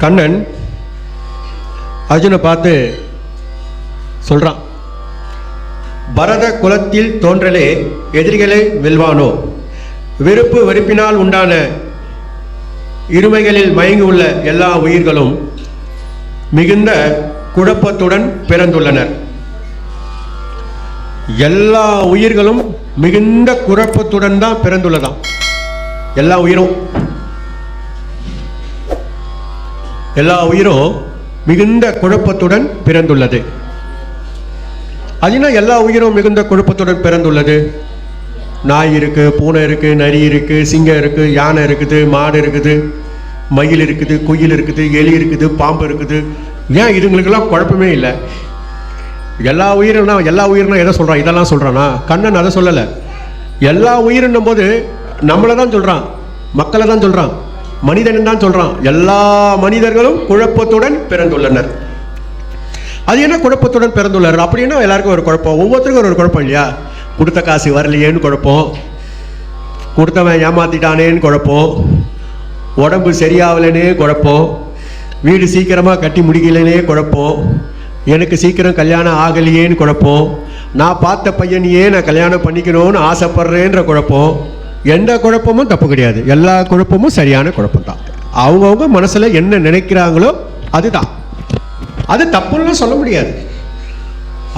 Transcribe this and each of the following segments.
கண்ணன் அர்ஜுனை பார்த்து சொல்றான், பரத குலத்தில் தோன்றலே எதிரிகளை வெல்வானோ, வெறுப்பு வெறுப்பினால் உண்டான இருமைகளில் மயங்கி உள்ள எல்லா உயிர்களும் மிகுந்த குழப்பத்துடன் பிறந்துள்ளனர். எல்லா உயிர்களும் மிகுந்த குழப்பத்துடன் தான் பிறந்துள்ளதாம். எல்லா உயிரும் மிகுந்த குழப்பத்துடன் பிறந்துள்ளது. அதுனா எல்லா உயிரும் மிகுந்த குழப்பத்துடன் பிறந்துள்ளது. நாய் இருக்கு, பூனை இருக்கு, நரி இருக்கு, சிங்கம் இருக்கு, யானை இருக்குது, மாடு இருக்குது, மயில் இருக்குது, குயில் இருக்குது, எலி இருக்குது, பாம்பு இருக்குது. ஏன் இதுங்களுக்கெல்லாம் குழப்பமே இல்லை? எல்லா உயிரினா எதை சொல்றான்? இதெல்லாம் சொல்றானா? கண்ணன் அதை சொல்லலை. எல்லா உயிரினும் போது நம்மளை தான் சொல்றான், மக்களை தான் சொல்றான், மனிதன் தான் சொல்றான். எல்லா மனிதர்களும் குழப்பத்துடன் பிறந்துள்ளனர். அது என்ன குழப்பத்துடன் பிறந்துள்ளனர் அப்படின்னா எல்லாருக்கும் ஒரு குழப்பம், ஒவ்வொருத்தருக்கும் ஒரு குழப்பம் இல்லையா? கொடுத்த காசு வரலையேன்னு குழப்பம், கொடுத்தவன் ஏமாத்திட்டானேன்னு குழப்பம், உடம்பு சரியாகலனே குழப்பம், வீடு சீக்கிரமாக கட்டி முடிக்கலனே குழப்பம், எனக்கு சீக்கிரம் கல்யாணம் ஆகலையேன்னு குழப்பம், நான் பார்த்த பையனையே நான் கல்யாணம் பண்ணிக்கணும்னு ஆசைப்படுறேன்ற குழப்பம். எந்த குழப்பமும் தப்பு கிடையாது, எல்லா குழப்பமும் சரியான குழப்பம் தான். அவங்கவுங்க மனசில் என்ன நினைக்கிறாங்களோ அதுதான், அது தப்புன்னு சொல்ல முடியாது.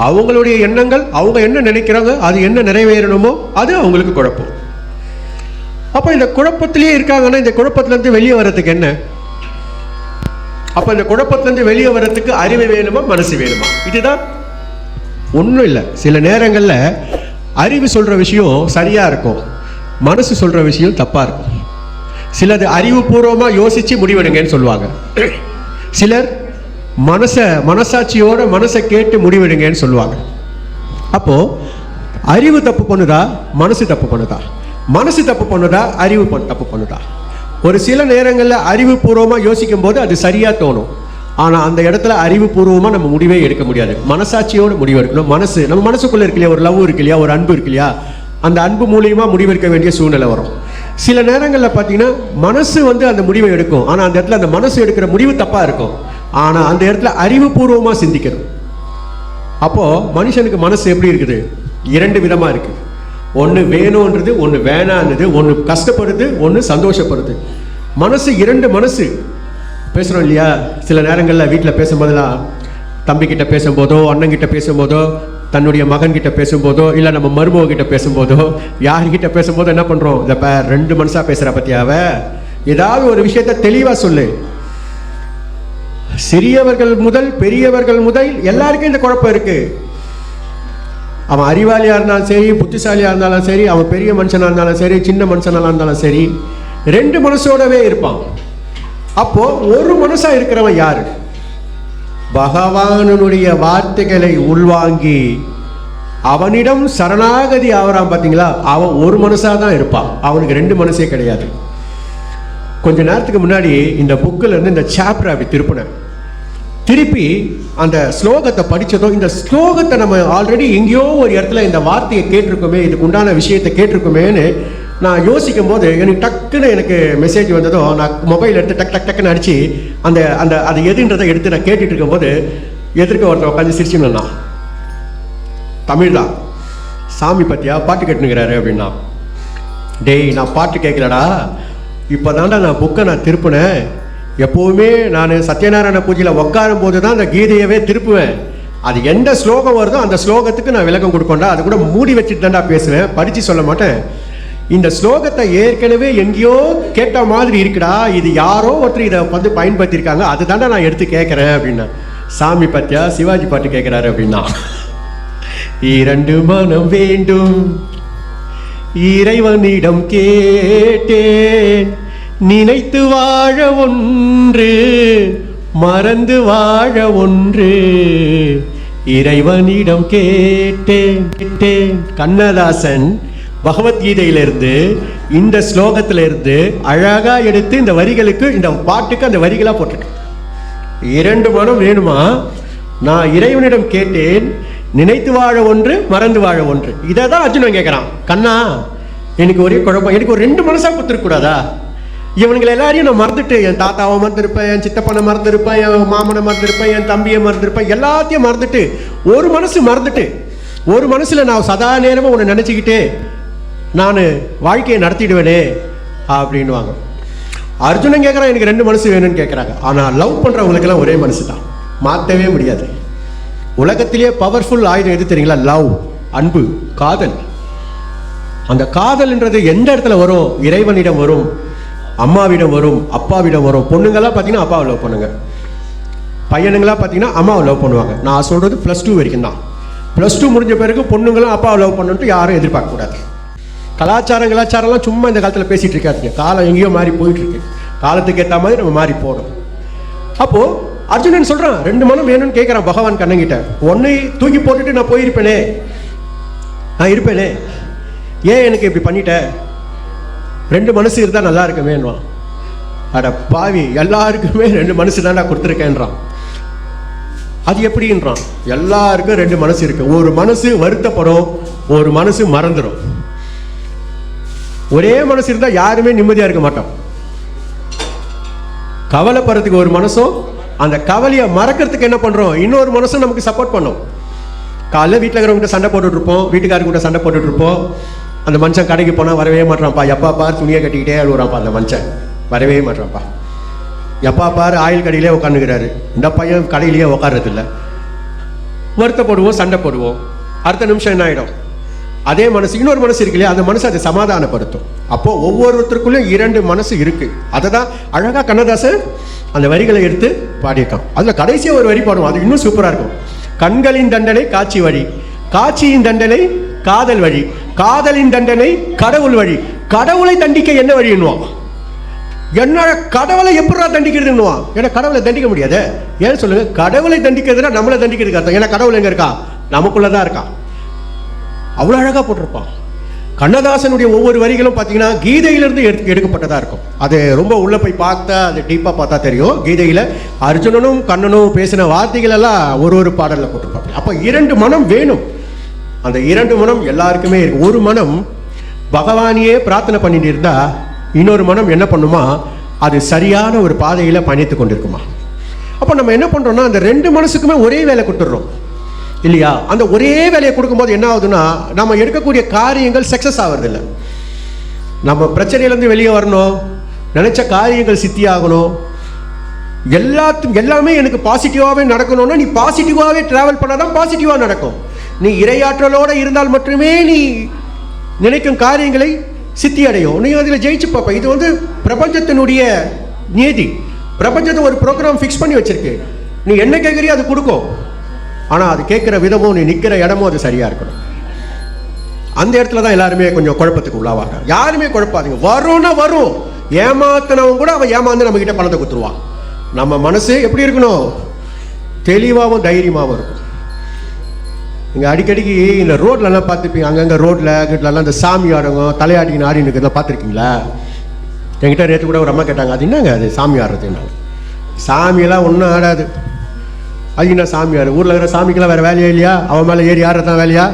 அவங்களுடைய எண்ணங்கள், அவங்க என்ன நினைக்கிறாங்க, அது என்ன நிறைவேறணுமோ அது அவங்களுக்கு குழப்பம். அப்போ இந்த குழப்பத்திலேயே இருக்காங்கன்னா இந்த குழப்பத்திலேருந்து வெளியே வர்றதுக்கு என்ன? அப்போ இந்த குழப்பத்திலேருந்து வெளியே வர்றதுக்கு அறிவு வேணுமா, மனசு வேணுமா? இதுதான். ஒன்றும் இல்லை. சில நேரங்களில் அறிவு சொல்கிற விஷயம் சரியாக இருக்கும், மனசு சொல்கிற விஷயம் தப்பாக இருக்கும். சிலது அறிவுபூர்வமாக யோசித்து முடிவெடுங்கன்னு சொல்லுவாங்க. சிலர் மனசாட்சியோட மனசை கேட்டு முடிவெடுங்கன்னு சொல்லுவாங்க. அப்போது அறிவு தப்பு பண்ணுதா, மனசு தப்பு பண்ணுதா? மனசு தப்பு பண்ணுதா, அறிவு தப்பு பண்ணுதா? ஒரு சில நேரங்களில் அறிவுபூர்வமாக யோசிக்கும் போது அது சரியாக தோணும். ஆனால் அந்த இடத்துல அறிவுபூர்வமாக நம்ம முடிவே எடுக்க முடியாது, மனசாட்சியோடு முடிவு எடுக்கணும். நம்ம மனசுக்குள்ளே இருக்கு இல்லையா, ஒரு லவ் இருக்கு இல்லையா, ஒரு அன்பு இருக்கு இல்லையா, அந்த அன்பு மூலியமாக முடிவெடுக்க வேண்டிய சூழ்நிலை வரும். சில நேரங்களில் பார்த்தீங்கன்னா மனசு அந்த முடிவை எடுக்கும், ஆனால் அந்த இடத்துல அந்த மனசு எடுக்கிற முடிவு தப்பாக இருக்கும். ஆனால் அந்த இடத்துல அறிவுபூர்வமாக சிந்திக்கணும். அப்போது மனுஷனுக்கு மனசு எப்படி இருக்குது? இரண்டு விதமாக இருக்குது. ஒன்று வேணுன்றது, ஒன்று வேணான்றது, ஒன்று கஷ்டப்படுது, ஒன்று சந்தோஷப்படுது. மனசு இரண்டு மனசு பேசுகிறோம் இல்லையா? சில நேரங்களில் வீட்டில் பேசும்போதெல்லாம் தம்பிக்கிட்ட பேசும்போதோ, அண்ணங்கிட்ட பேசும்போதோ, தன்னுடைய மகன்கிட்ட பேசும்போதோ, இல்லை நம்ம மருமகிட்ட பேசும்போதோ, யார்கிட்ட பேசும்போதோ என்ன பண்ணுறோம்? இந்த ரெண்டு மனசாக பேசுகிற பற்றியாவ ஏதாவது ஒரு விஷயத்த தெளிவாக சொல்லு. சிறியவர்கள் முதல் பெரியவர்கள் முதல் எல்லாருக்கும் இந்த குழப்பம் இருக்கு. அவன் அறிவாளியா இருந்தாலும் சரி, புத்திசாலியா இருந்தாலும் சரி, அவன் பெரிய மனுஷனா இருந்தாலும் சரி, சின்ன மனுஷனா இருந்தாலும் சரி, ரெண்டு மனசோடவே இருப்பான். அப்போ ஒரு மனசா இருக்கிறவன் யாரு? பகவானுடைய வார்த்தைகளை உள்வாங்கி அவனிடம் சரணாகதி ஆகிறான் பார்த்தீங்களா, அவன் ஒரு மனசா தான் இருப்பான், அவனுக்கு ரெண்டு மனசே கிடையாது. கொஞ்ச நேரத்துக்கு முன்னாடி இந்த புக்கில் இருந்து இந்த சாப்டர் அப்படி திருப்பி அந்த ஸ்லோகத்தை படித்ததும், இந்த ஸ்லோகத்தை நம்ம ஆல்ரெடி எங்கேயோ ஒரு இடத்துல இந்த வார்த்தையை கேட்டிருக்கோமே, இதுக்கு உண்டான விஷயத்தை கேட்டிருக்கோமேன்னு நான் யோசிக்கும் போது டக்குன்னு எனக்கு மெசேஜ் வந்ததோ, நான் மொபைல் எடுத்து டக்குன்னு அடித்து அது எதுன்றதை எடுத்து நான் கேட்டுட்டு இருக்கும்போது எதிர்க்க ஒருத்தர் உட்காந்து சிரிச்சுன்னு, தமிழ் தான், சாமி பற்றியா பாட்டு கேட்டுனுங்கிறாரு அப்படின்னா. டேய், நான் பாட்டு கேட்கலடா, இப்போ தாண்டா நான் புக்கை நான் திருப்பினேன். எப்போவுமே நான் சத்யநாராயண பூஜையில் உட்காரும் போது தான் அந்த கீதையவே திருப்புவேன். அது எந்த ஸ்லோகம் வருதோ அந்த ஸ்லோகத்துக்கு நான் விளக்கம் கொடுக்கண்டா, அது கூட மூடி வச்சுட்டு தாண்டா பேசுவேன், படித்து சொல்ல மாட்டேன். இந்த ஸ்லோகத்தை ஏற்கனவே எங்கேயோ கேட்ட மாதிரி இருக்குடா, இது யாரோ ஒருத்தர் இதை பயன்படுத்தியிருக்காங்க, அது தாண்டா நான் எடுத்து கேட்குறேன் அப்படின்னா. சாமி பத்தியா சிவாஜி பாட்டு கேட்குறாரு அப்படின்னா. இரண்டு மனம் வேண்டும் இறைவனிடம் கேட்டேன், நினைத்து வாழ ஒன்று மறந்து வாழ ஒன்று, இறைவனிடம் கேட்டேன். கண்ணதாசன் பகவத்கீதையிலிருந்து இந்த ஸ்லோகத்திலிருந்து அழகா எடுத்து இந்த வரிகளுக்கு, இந்த பாட்டுக்கு அந்த வரிகளா போட்டுட்டு, இரண்டு மனம் வேணுமா, நான் இறைவனிடம் கேட்டேன், நினைத்து வாழ ஒன்று மறந்து வாழ ஒன்று. இதை தான் அர்ஜுனன் கேட்குறான். கண்ணா, எனக்கு ஒரே குழப்பம், எனக்கு ஒரு ரெண்டு மனசா கொடுத்துருக்கூடாதா? இவனுங்களை எல்லாரையும் நான் மறந்துட்டு, என் தாத்தாவை மறந்துருப்பேன், என் சித்தப்பனை மறந்துருப்பேன், என் மாமனை மறந்துருப்பேன், என் தம்பியை மறந்துருப்பேன், எல்லாத்தையும் மறந்துட்டு ஒரு மனசு மறந்துட்டு ஒரு மனசில் நான் சதா நேரமும் உன்னை நினச்சிக்கிட்டே நான் வாழ்க்கையை நடத்திடுவேனே அப்படின்வாங்க. அர்ஜுனன் கேட்குறான், எனக்கு 2 மனசு வேணும்னு கேட்குறாங்க. ஆனால் லவ் பண்ணுறவங்களுக்கெல்லாம் ஒரே மனசு தான், மாற்றவே முடியாது. உலகத்திலேயே பவர்ஃபுல் ஆயுதம் எது தெரியுங்களா? லவ், அன்பு, காதல். அந்த காதல்ன்றது எந்த இடத்துல வரும்? இறைவனிடம் வரும், அம்மாவிடம் வரும், அப்பாவிடம் வரும். பொண்ணுங்களாம் பார்த்தீங்கன்னா அப்பாவை லவ் பண்ணுங்க, பையனுங்களாம் பார்த்தீங்கன்னா அம்மாவை லவ் பண்ணுவாங்க. நான் சொல்கிறது +2 வரைக்கும் தான். +2 முடிஞ்ச பிறகு பொண்ணுங்களும் அப்பாவை லவ் பண்ணணுன்ட்டு யாரும் எதிர்பார்க்கக்கூடாது. கலாச்சாரம்லாம் சும்மா இந்த காலத்தில் பேசிகிட்டு இருக்காதுங்க. காலம் எங்கேயோ மாறி போயிட்டுருக்கு. காலத்துக்கு ஏற்ற மாதிரி நம்ம மாறி போகணும். அப்போது அர்ஜுனன் சொல்கிறான், 2 மனம் வேணும்னு கேட்குறான் பகவான் கண்ணங்கிட்ட. ஒன்றை தூக்கி போட்டுட்டு நான் போயிருப்பேனே, நான் இருப்பேனே, ஏன் எனக்கு இப்படி பண்ணிட்ட? 2 மனசு இருந்தால் நல்லா இருக்குமேன்றான். அட பாவி, எல்லாருக்குமே 2 மனசு தான் நான் கொடுத்துருக்கேன்றான். அது எப்படின்றான்? எல்லாருக்கும் 2 மனசு இருக்கு. ஒரு மனசு வருத்தப்படும், ஒரு மனசு மறந்துடும். ஒரே மனசு இருந்தால் யாருமே நிம்மதியாக இருக்க மாட்டோம். கவலைப்படுறதுக்கு ஒரு மனசும், அந்த கவலையை மறக்கிறதுக்கு என்ன பண்ணுறோம்? இன்னொரு மனசும் நமக்கு சப்போர்ட் பண்ணும். காலைல வீட்டில் இருக்கிறவங்ககிட்ட சண்டை போட்டுட்டு இருப்போம், வீட்டுக்காரர்கிட்ட சண்டை போட்டுட்டு இருப்போம். அந்த மனுஷன் கடைக்கு போனால் வரவே மாட்டான்ப்பா, எப்பா பார் துணியை கட்டிக்கிட்டே அழுகுறான்ப்பா. அந்த மனுஷன் வரவே மாட்டான்ப்பா. எப்பா பார் ஆயில் கடையிலே உட்காந்துக்கிறாரு. இந்த பையன் கடையிலேயே உட்கார்றதில்ல. வருத்தப்படுவோம், சண்டை போடுவோம். அடுத்த நிமிஷம் என்ன ஆகிடும்? அதே மனசு இன்னொரு மனசு இருக்கு இல்லையா, அந்த மனசு அதை சமாதானப்படுத்தும். அப்போது ஒவ்வொருத்தருக்குள்ளேயும் 2 மனசு இருக்குது. அதை தான் அழகாக கண்ணதாசன் அந்த வரிகளை எடுத்து பாடியிருக்கான். அதில் கடைசியாக ஒரு வரி பாடுவோம், அது இன்னும் சூப்பராக இருக்கும். கண்களின் தண்டனை காட்சி வழி, காட்சியின் தண்டனை காதல் வழி, காதலின் தண்டனை கடவுள் வழி. கடவுளை தண்டிக்க என்ன வழி என்னுவான்? என்ன கடவுளை எப்படா தண்டிக்கிறதுன்னுவான்? ஏன்னா கடவுளை தண்டிக்க முடியாது. ஏன்னு சொல்லுங்க? கடவுளை தண்டிக்கிறதுனா நம்மளை தண்டிக்கிறதுக்கு அர்த்தம். ஏன்னா கடவுள் எங்கே இருக்கா? நமக்குள்ளதான் இருக்கான். அவ்வளோ அழகாக போட்டிருப்பான். கண்ணதாசனுடைய ஒவ்வொரு வரிகளும் பார்த்தீங்கன்னா கீதையிலிருந்து எடுக்கப்பட்டதாக இருக்கும். அது ரொம்ப உள்ளே போய் பார்த்தா, அது டீப்பாக பார்த்தா தெரியும். கீதையில் அர்ஜுனனும் கண்ணனும் பேசின வார்த்தைகள் எல்லாம் ஒரு பாடலில் போட்டிருப்பாங்க. அப்போ 2 மனம் வேணும். அந்த 2 மனம் எல்லாருக்குமே இருக்கு. ஒரு மனம் பகவானியே பிரார்த்தனை பண்ணிட்டு இருந்தா, இன்னொரு மனம் என்ன பண்ணுமா? அது சரியான ஒரு பாதையில் பயணித்து கொண்டிருக்குமா. அப்போ நம்ம என்ன பண்ணுறோம்னா, அந்த 2 மனசுக்குமே ஒரே வேலை கொடுத்துட்றோம் இல்லையா? அந்த ஒரே வேலையை கொடுக்கும்போது என்ன ஆகுதுன்னா, நம்ம எடுக்கக்கூடிய காரியங்கள் சக்ஸஸ் ஆகிறதில்லை. நம்ம பிரச்சனையிலேருந்து வெளியே வரணும், நினச்ச காரியங்கள் சித்தியாகணும், எல்லாமே எனக்கு பாசிட்டிவாகவே நடக்கணும்னா நீ பாசிட்டிவாகவே ட்ராவல் பண்ணால் தான் பாசிட்டிவாக நடக்கும். நீ இறையாற்றலோடு இருந்தால் மட்டுமே நீ நினைக்கும் காரியங்களை சித்தி அடையும். நீ அதில் ஜெயிச்சு பார்ப்ப. இது பிரபஞ்சத்தினுடைய நியதி. பிரபஞ்சத்தை ஒரு ப்ரோக்ராம் ஃபிக்ஸ் பண்ணி வச்சிருக்கு. நீ என்ன கேட்குறியோ அது கொடுக்கும். ஆனால் அது கேட்குற விதமும், நீ நிற்கிற இடமும் அது சரியாக இருக்கணும். அந்த இடத்துல தான் எல்லாருமே கொஞ்சம் குழப்பத்துக்கு உள்ளாவாங்க. யாருமே குழப்பாதீங்க. வரும்னா வரும். ஏமாத்தினவங்க கூட அவன் ஏமாந்து நம்மக்கிட்ட பணத்தை கொடுத்துருவான். நம்ம மனசு எப்படி இருக்கணும்? தெளிவாகவும் தைரியமாகவும் இருக்கும். இங்கே அடிக்கடிக்கு இந்த ரோட்லலாம் பார்த்துப்பீங்க, அங்கங்கே ரோட்டில் கிட்டலாம் இந்த சாமி ஆடுங்க, தலையாடின்னு ஆடின்னு இருக்கிறதெல்லாம் பார்த்துருக்கீங்களா? என்கிட்ட நேற்று கூட ஒரு அம்மா கேட்டாங்க, அது என்னங்க அது சாமி ஆடுறது? சாமியெல்லாம் ஒன்றும் ஆடாது. அது என்ன சாமி ஆடு? ஊரில் இருக்கிற சாமிக்கெல்லாம் வேறு வேலையா இல்லையா? அவன் மேலே ஏறி ஆடுறதான் வேலையா?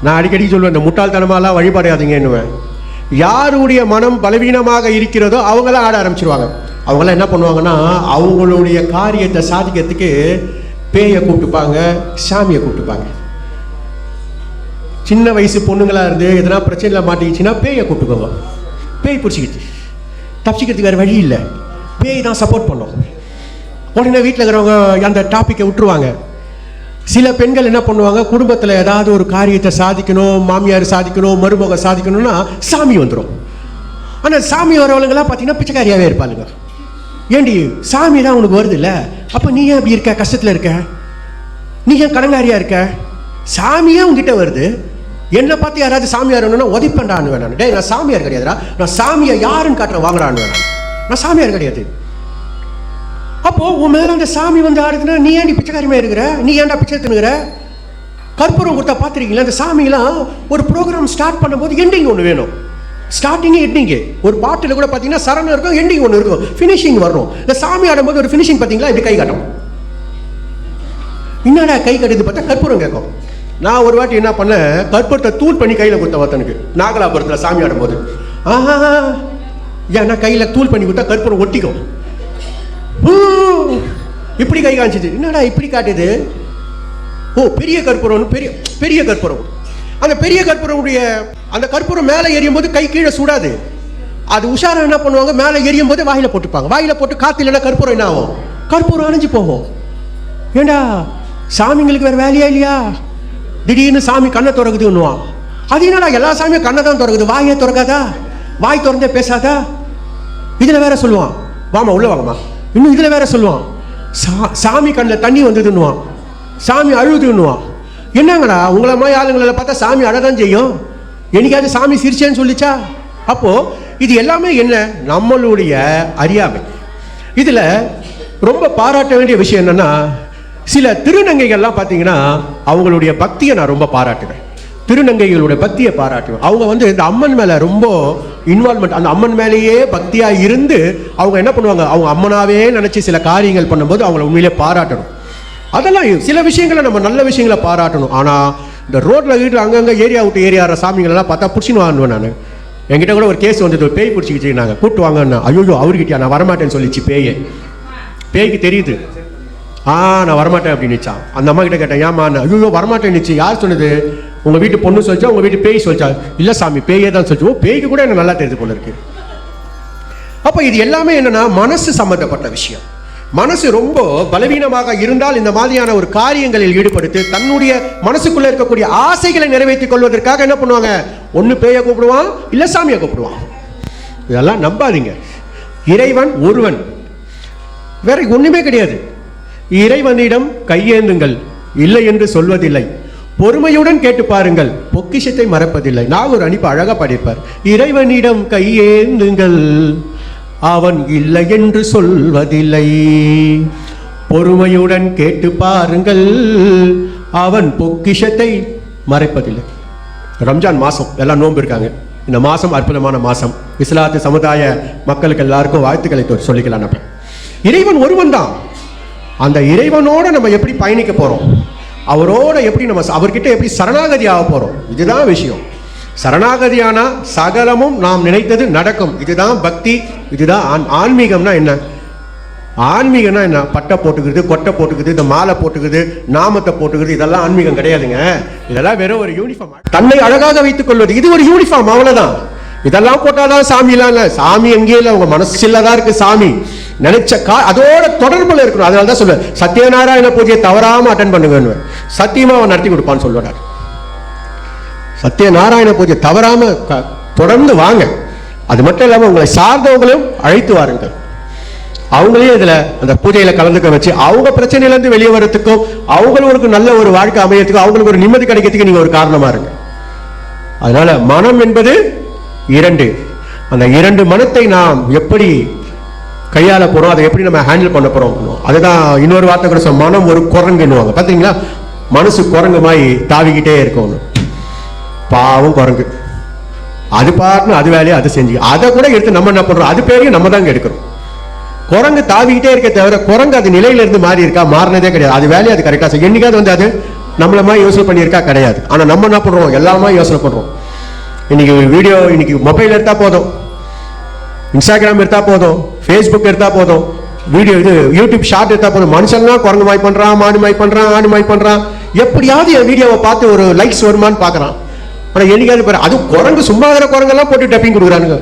நான் அடிக்கடி சொல்லுவேன், இந்த முட்டாள்தனமாலாம் வழிபாடையாதீங்கன்னுவேன். யாருடைய மனம் பலவீனமாக இருக்கிறதோ அவங்களாம் ஆட ஆரம்பிச்சிருவாங்க. அவங்களாம் என்ன பண்ணுவாங்கன்னா, அவங்களுடைய காரியத்தை சாதிக்கிறதுக்கு பேயை கூப்பிட்டுப்பாங்க, சாமியை கூப்பிட்டுப்பாங்க. சின்ன வயசு பொண்ணுங்களாக இருந்து எதனா பிரச்சனையில் மாட்டிக்கிச்சுன்னா பேயை கூப்பிட்டுக்கோங்க. பேய் பிடிச்சிக்கிச்சு, தப்பிச்சிக்கிறதுக்கு வேறு வழி இல்லை. பேய் தான் சப்போர்ட் பண்ணும். உடனே வீட்டில் இருக்கிறவங்க அந்த டாப்பிக்கை விட்டுருவாங்க. சில பெண்கள் என்ன பண்ணுவாங்க, குடும்பத்தில் ஏதாவது ஒரு காரியத்தை சாதிக்கணும், மாமியார் சாதிக்கணும், மருமக சாதிக்கணும்னா சாமி வந்துடும். ஆனால் சாமி வரவங்களாம் பார்த்தீங்கன்னா பிச்சைக்காரியாகவே இருப்பாளுங்க. ஏண்டி சாமி தான் உனக்கு வருது இல்லை, அப்போ நீ ஏன் அப்படி இருக்க, கஷ்டத்தில் இருக்க, நீ ஏன் கடங்காரியாக இருக்க? சாமியே உங்ககிட்ட வருது. என்னை பார்த்து யாராவது சாமியார் வேணும்னா உதைப்பண்டான்னு வேணாம். டே, நான் சாமியார் கிடையாதுடா, நான் சாமியை யாருன்னு காட்டுறேன் வாங்கடான்னு வேணாம். நான் சாமியார் கிடையாது. அப்போது உன் மேலே அந்த சாமி ஆடுதுன்னா நீ ஏன்டி பிச்சைக்காரிமையாக இருக்கிற, நீ ஏன்டா பிச்சை தின்னுகிற? கற்பூரம் கொடுத்தா பார்த்துருக்கீங்களா? அந்த சாமியெல்லாம் ஒரு ப்ரோக்ராம் ஸ்டார்ட் பண்ணும்போது எண்டிங் ஒன்று வேணும். Starting ending. ஒரு பாட்டில் கூட பார்த்தீங்கன்னா சரணம் இருக்கும், எண்டிங் ஒன்று இருக்கும், ஃபினிஷிங் வரணும். இந்த சாமி ஆடும்போது ஒரு ஃபினிஷிங் பார்த்தீங்களா, இப்படி கை காட்டும். என்னடா கை கட்டுது பார்த்தா கற்பூரம் கேட்கும். நான் ஒரு வாட்டி என்ன பண்ணேன், கற்பூரத்தை தூள் பண்ணி கையில் கொடுத்த ஒருத்தனுக்கு நாகலாபுரத்தில் சாமி ஆடும்போது. ஆஹா ஏன்னா கையில் தூள் பண்ணி கொடுத்தா கற்பூரம் ஒட்டிக்கும். இப்படி கை காமிச்சிது. என்னடா இப்படி காட்டுது? ஓ, பெரிய கற்பூரம், பெரிய பெரிய கற்பூரம். அந்த பெரிய கற்பூரமுடைய அந்த கற்பூரம் மேலே எரியும் போது கை கீழே சுடாது. அது உஷாரா என்ன பண்ணுவாங்க, மேலே எரியும் போது வாயில போட்டுப்பாங்க. வாயில போட்டு காற்று இல்லைன்னா கற்பூரம் என்ன ஆகும்? கற்பூரம் அணைஞ்சு போகும். ஏண்டா சாமிங்களுக்கு வேறு வேலையா இல்லையா? திடீர்னு சாமி கண்ணை திறக்குதுன்னுவான். அது என்னடா எல்லா சாமியும் கண்ணை தான் திறக்குது, வாயே திறக்காதா? வாய் திறந்தே பேசாதா? இதில் வேற சொல்லுவான், வாமா உள்ள வாங்கம்மா. இன்னும் இதில் வேற சொல்லுவான், சாமி கண்ணில் தண்ணி வந்ததுன்னுவான், சாமி அழுதுன்னுவான். என்னங்கடா உங்களை மாதிரி ஆளுங்களை பார்த்தா சாமி அழதான் செய்யும், என்னைக்காவது சாமி சிரிச்சேன்னு சொல்லிச்சா? அப்போ இது எல்லாமே என்ன? நம்மளுடைய அறியாமை. இதில் ரொம்ப பாராட்ட வேண்டிய விஷயம் என்னன்னா, சில திருநங்கைகள்லாம் பார்த்தீங்கன்னா அவங்களுடைய பக்தியை நான் ரொம்ப பாராட்டுவேன். திருநங்கைகளுடைய பக்தியை பாராட்டுவேன். அவங்க இந்த அம்மன் மேலே ரொம்ப இன்வால்மெண்ட், அந்த அம்மன் மேலேயே பக்தியாக இருந்து அவங்க என்ன பண்ணுவாங்க, அவங்க அம்மனாவே நினச்சி சில காரியங்கள் பண்ணும்போது அவங்கள உண்மையிலே பாராட்டணும். அதெல்லாம் சில விஷயங்களை நம்ம நல்ல விஷயங்களை பாராட்டணும். ஆனால் இந்த ரோட்டில் வீட்டில் அங்கங்கே ஏரியா விட்டு ஏரியாற சாமிகளெல்லாம் பார்த்தா பிடிச்சின்னு வாங்குவேன். நான் என்கிட்ட கூட ஒரு கேஸ் வந்தது, பேய் பிடிச்சிக்கிச்சு. நாங்கள் கூப்பிட்டு வாங்கன்னா, ஐயோ அவர்கிட்டயா, நான் வரமாட்டேன்னு சொல்லிச்சு பேய்க்கு தெரியுது. நான் வரமாட்டேன் அப்படின்னுச்சான். அந்த அம்மா கிட்ட கேட்டேன், ஏமா? ஐயோ வரமாட்டேன்னுச்சு. யார் சொன்னது? உங்கள் வீட்டு பொண்ணு சொல்லிச்சா, உங்கள் வீட்டு பேய் சொல்லிச்சா? இல்லை சாமி பேயே தான் சொல்லிச்சு. ஓ, பேய்க்கு கூட எனக்கு நல்லா தெரியுது போல இருக்கு. அப்போ இது எல்லாமே என்னன்னா மனசு சம்பந்தப்பட்ட விஷயம். மனசு ரொம்ப பலவீனமாக இருந்தால் இந்த மாதிரியான ஒரு காரியங்களில் ஈடுபடுத்தி தன்னுடைய மனசுக்குள்ள இருக்கக்கூடிய ஆசைகளை நிறைவேற்றிக் கொள்வதற்காக என்ன பண்ணுவாங்க, ஒன்று பேயை கூப்பிடுவான், இல்லை சாமியை கூப்பிடுவான். இதெல்லாம் நம்பாதீங்க. இறைவன் ஒருவன், வேற ஒண்ணுமே கிடையாது. இறைவனிடம் கையேந்துங்கள், இல்லை என்று சொல்வதில்லை. பொறுமையுடன் கேட்டு பாருங்கள், பொக்கிஷத்தை மறப்பதில்லை. நான் ஒரு அனுப்பி அழகா பாடிப்பார், இறைவனிடம் கையேந்துங்கள், அவன் இல்லை என்று சொல்வதில்லை. பொறுமையுடன் கேட்டு பாருங்கள், அவன் பொக்கிஷத்தை மறைப்பதில்லை. ரம்ஜான் மாதம் எல்லாம் நோன்பு இருக்காங்க. இந்த மாதம் அற்புதமான மாதம். இஸ்லாத்து சமுதாய மக்களுக்கு எல்லாருக்கும் வாழ்த்துக்களை சொல்லிக்கலாம். நம்ம இறைவன் ஒருவன் தான். அந்த இறைவனோடு நம்ம எப்படி பயணிக்க போகிறோம், அவரோட எப்படி நம்ம அவர்கிட்ட எப்படி சரணாகதி ஆக போகிறோம், இதுதான் விஷயம். சரணாகதியானா சகலமும் நாம் நினைத்தது நடக்கும். இதுதான் பக்தி, இதுதான் ஆன்மீகம்னா என்ன? ஆன்மீகம்னா என்ன? பட்டை போட்டுக்கிறது, கொட்டை போட்டுக்குது, இந்த மாலை போட்டுக்குது, நாமத்தை போட்டுக்குது, இதெல்லாம் ஆன்மீகம் கிடையாதுங்க. இதெல்லாம் வெறும் ஒரு யூனிஃபார்ம், தன்னை அழகாக வைத்துக் கொள்வது. இது ஒரு யூனிஃபார்ம், அவ்வளவுதான். இதெல்லாம் போட்டாதான் சாமி எல்லாம் இல்லை. சாமி எங்கேயும் இல்லை, உங்க மனசுலதான் இருக்கு சாமி. நினைச்ச அதோட தொடர்புல இருக்கணும். அதனால தான் சொல்ல, சத்யநாராயண பூஜையை தவறாம அட்டன் பண்ணுங்க, சத்தியமா அவன் நடத்தி கொடுப்பான்னு சொல்லுவார். சத்யநாராயண பூஜை தவறாம தொடர்ந்து வாங்க. அது மட்டும் இல்லாம உங்களை சார்ந்தவங்களையும் அழைத்து வாருங்கள். அவங்களையும் இதுல அந்த பூஜையில கலந்துக்க வச்சு அவங்க பிரச்சனையில இருந்து வெளியே வரதுக்கும், அவங்களுக்கு நல்ல ஒரு வாழ்க்கை அமையத்துக்கும், அவங்களுக்கு ஒரு நிம்மதி கிடைக்கிறதுக்கு நீங்க ஒரு காரணமா இருங்க. அதனால மனம் என்பது இரண்டு. அந்த இரண்டு மனத்தை நாம் எப்படி கையாள போறோம், அதை எப்படி நம்ம ஹேண்டில் பண்ண போறோம், அதுதான் இன்னொரு வார்த்தை கூட சொல்ல, மனம் ஒரு குரங்குன்னுவாங்க. பாத்தீங்களா, மனசு குரங்கு மாதிரி தாவிக்கிட்டே இருக்கும். பாவம் குரங்கு, அது பாருன்னு அது வேலையை அது செஞ்சு, அதை கூட எடுத்து நம்ம என்ன பண்றோம், அது பேரையும் நம்ம தாங்க எடுக்கிறோம். குரங்கு தாவிக்கிட்டே இருக்க தவிர குரங்கு அது நிலையில இருந்து மாறி இருக்கா, மாறினதே கிடையாது. அது வேலையை அது கரெக்டா செய்யும். என்னைக்காவது அது நம்மள மாதிரி யோசனை பண்ணியிருக்கா கிடையாது. ஆனா நம்ம என்ன பண்றோம், எல்லாமே யோசனை பண்றோம். இன்னைக்கு வீடியோ, இன்னைக்கு மொபைல் எடுத்தா போதும், இன்ஸ்டாகிராம் எடுத்தா போதும், ஃபேஸ்புக் எடுத்தா போதும், வீடியோ இது யூடியூப் ஷார்ட் எடுத்தா போதும். மனுஷன்லாம் குரங்கு மாய் பண்றான், மாடு மாய் பண்றான், ஆடு மாய் பண்றான். எப்படியாவது என் வீடியோவை பார்த்து ஒரு லைக்ஸ் வருமானு பாக்குறான். ஆனா என்னைக்காவது பாரு, அது குரங்கு சும்மா இருக்கிற குரங்கெல்லாம் போட்டு டப்பிங் கொடுக்குறானுங்க.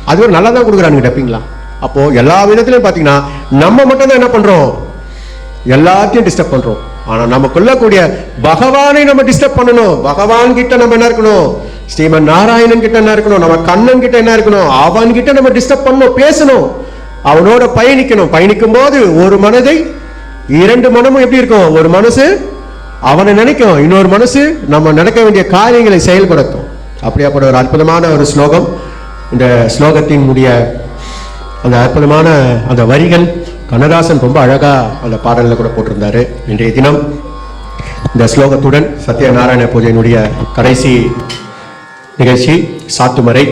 அது ஒரு நல்லா தான் கொடுக்குறானுங்க டப்பிங்லாம். அப்போ எல்லா விதத்திலையும் பாத்தீங்கன்னா நம்ம மட்டும் தான் என்ன பண்றோம், எல்லாத்தையும் டிஸ்டர்ப் பண்றோம். ஆனா நமக்குள்ள கூடிய பகவானை நம்ம டிஸ்டர்ப் பண்ணணும். பகவான் கிட்ட நம்ம என்ன இருக்கணும், ஸ்ரீமன் நாராயணன் கிட்ட என்ன இருக்கணும், நம்ம கண்ணன் கிட்ட என்ன இருக்கணும், அவன் கிட்ட நம்ம டிஸ்டர்ப் பண்ணணும், பேசணும், அவனோட பயணிக்கணும். பயணிக்கும் போது ஒரு மனதை இரண்டு மனமும் எப்படி இருக்கும், ஒரு மனசு அவனை நினைக்கும், இன்னொரு மனசு நம்ம நடக்க வேண்டிய காரியங்களை செயல்படுத்தும். அப்படியாப்பட்ட ஒரு அற்புதமான ஒரு ஸ்லோகம். இந்த ஸ்லோகத்தின் உடைய அந்த அற்புதமான அந்த வரிகள் கண்ணதாசன் ரொம்ப அழகா அந்த பாடல்ல கூட போட்டிருந்தாரு. இன்றைய தினம் இந்த ஸ்லோகத்துடன் சத்யநாராயண பூஜையினுடைய கடைசி நிகழ்ச்சி சாத்துமறை.